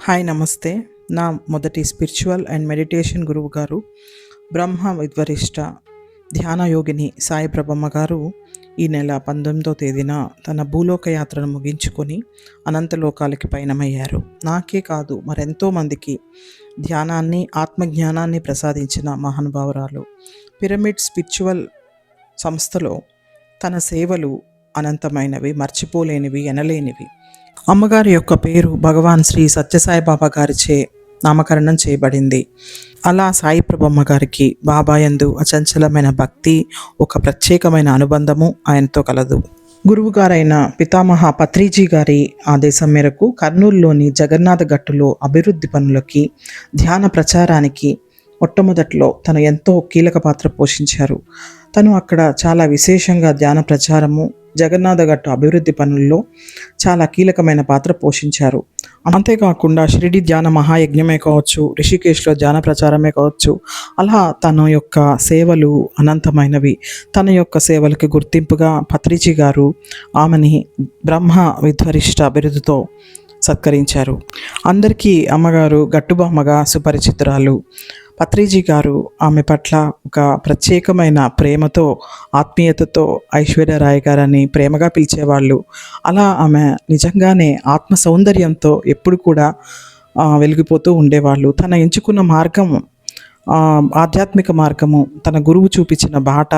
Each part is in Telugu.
హాయ్ నమస్తే. నా మొదటి స్పిరిచువల్ అండ్ మెడిటేషన్ గురువు గారు బ్రహ్మ విద్వరిష్ట ధ్యాన యోగిని సాయి ప్రభమ్మ గారు ఈ నెల 19వ తేదీన తన భూలోక యాత్రను ముగించుకొని అనంతలోకాలకి పయనమయ్యారు. నాకే కాదు మరెంతో మందికి ధ్యానాన్ని ఆత్మజ్ఞానాన్ని ప్రసాదించిన మహానుభావురాలు. పిరమిడ్ స్పిరిచువల్ సంస్థలో తన సేవలు అనంతమైనవి, మర్చిపోలేనివి, ఎనలేనివి. అమ్మగారి యొక్క పేరు భగవాన్ శ్రీ సత్యసాయిబాబా గారిచే నామకరణం చేయబడింది. అలా సాయి ప్రభమ్మ గారికి బాబా యందు అచంచలమైన భక్తి, ఒక ప్రత్యేకమైన అనుబంధము ఆయనతో కలదు. గురువు గారైన పితామహ పత్రిజీ గారి ఆదేశం మేరకు కర్నూలులోని జగన్నాథ గట్టులో అభివృద్ధి పనులకి, ధ్యాన ప్రచారానికి మొట్టమొదట్లో తను ఎంతో కీలక పాత్ర పోషించారు. తను అక్కడ చాలా విశేషంగా ధ్యాన ప్రచారము, జగన్నాథ గట్టు అభివృద్ధి పనుల్లో చాలా కీలకమైన పాత్ర పోషించారు. అంతేకాకుండా షిరిడి ధ్యాన మహాయజ్ఞమే కావచ్చు, రిషికేశ్లో ధ్యాన ప్రచారమే కావచ్చు, అలా తన యొక్క సేవలు అనంతమైనవి. తన యొక్క సేవలకు గుర్తింపుగా పత్రిజీ గారు ఆమెని బ్రహ్మ విద్వరిష్ట బిరుదుతో సత్కరించారు. అందరికీ అమ్మగారు గట్టుబామ్మగా సుపరిచితురాలు. పత్రిజీ గారు ఆమె పట్ల ఒక ప్రత్యేకమైన ప్రేమతో, ఆత్మీయతతో ఐశ్వర్యరాయ్ గారని ప్రేమగా పిలిచేవాళ్ళు. అలా ఆమె నిజంగానే ఆత్మ సౌందర్యంతో ఎప్పుడు కూడా వెలిగిపోతూ ఉండేవాళ్ళు. తన ఎంచుకున్న మార్గము, ఆధ్యాత్మిక మార్గము, తన గురువు చూపించిన బాట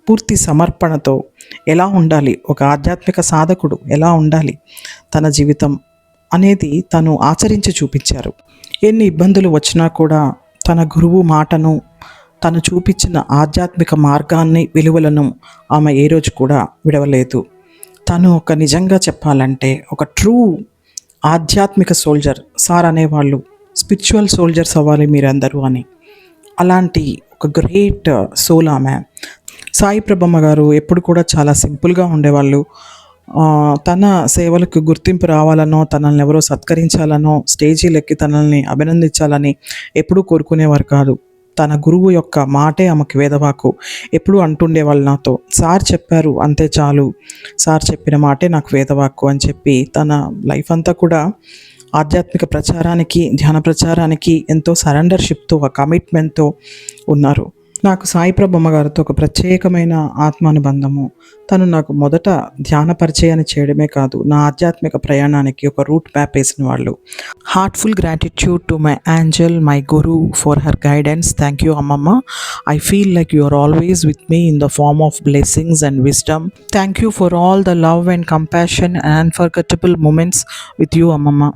పూర్తి సమర్పణతో ఎలా ఉండాలి, ఒక ఆధ్యాత్మిక సాధకుడు ఎలా ఉండాలి తన జీవితం అనేది తను ఆచరించి చూపించారు. ఎన్ని ఇబ్బందులు వచ్చినా కూడా తన గురువు మాటను, తను చూపించిన ఆధ్యాత్మిక మార్గాన్ని, విలువలను ఆమె ఏ రోజు కూడా విడవలేదు. తను ఒక నిజంగా చెప్పాలంటే ఒక ట్రూ ఆధ్యాత్మిక సోల్జర్. సార్ అనేవాళ్ళు స్పిరిచువల్ సోల్జర్స్ అవ్వాలి మీరందరూ అని. అలాంటి ఒక గ్రేట్ సోల్ ఆమె. సాయి ప్రభమ్మ గారు ఎప్పుడు కూడా చాలా సింపుల్గా ఉండేవాళ్ళు. తన సేవలకు గుర్తింపు రావాలనో, తనల్ని ఎవరో సత్కరించాలనో, స్టేజీలెక్కి తనల్ని అభినందించాలని ఎప్పుడూ కోరుకునేవారు కాదు. తన గురువు యొక్క మాటే ఆమెకు వేదవాకు. ఎప్పుడూ అంటుండేవాళ్ళు నాతో, సార్ చెప్పారు అంతే చాలు, సార్ చెప్పిన మాటే నాకు వేదవాక్కు అని చెప్పి తన లైఫ్ అంతా కూడా ఆధ్యాత్మిక ప్రచారానికి, ధ్యాన ప్రచారానికి ఎంతో సరెండర్షిప్తో, ఒక కమిట్మెంట్తో ఉన్నారు. నాకు సాయి ప్రభమ్మ గారితో ఒక ప్రత్యేకమైన ఆత్మానుబంధము. తను నాకు మొదట ధ్యాన పరిచయాన్ని చేయడమే కాదు, నా ఆధ్యాత్మిక ప్రయాణానికి ఒక రూట్ మ్యాప్ వేసిన వాళ్ళు. Heartful gratitude to my angel, my guru, for her guidance. Thank you అమ్మమ్మ. I feel like you are always with me in the form of blessings and wisdom. Thank you for all the love and compassion and unforgettable moments with you అమ్మమ్మ.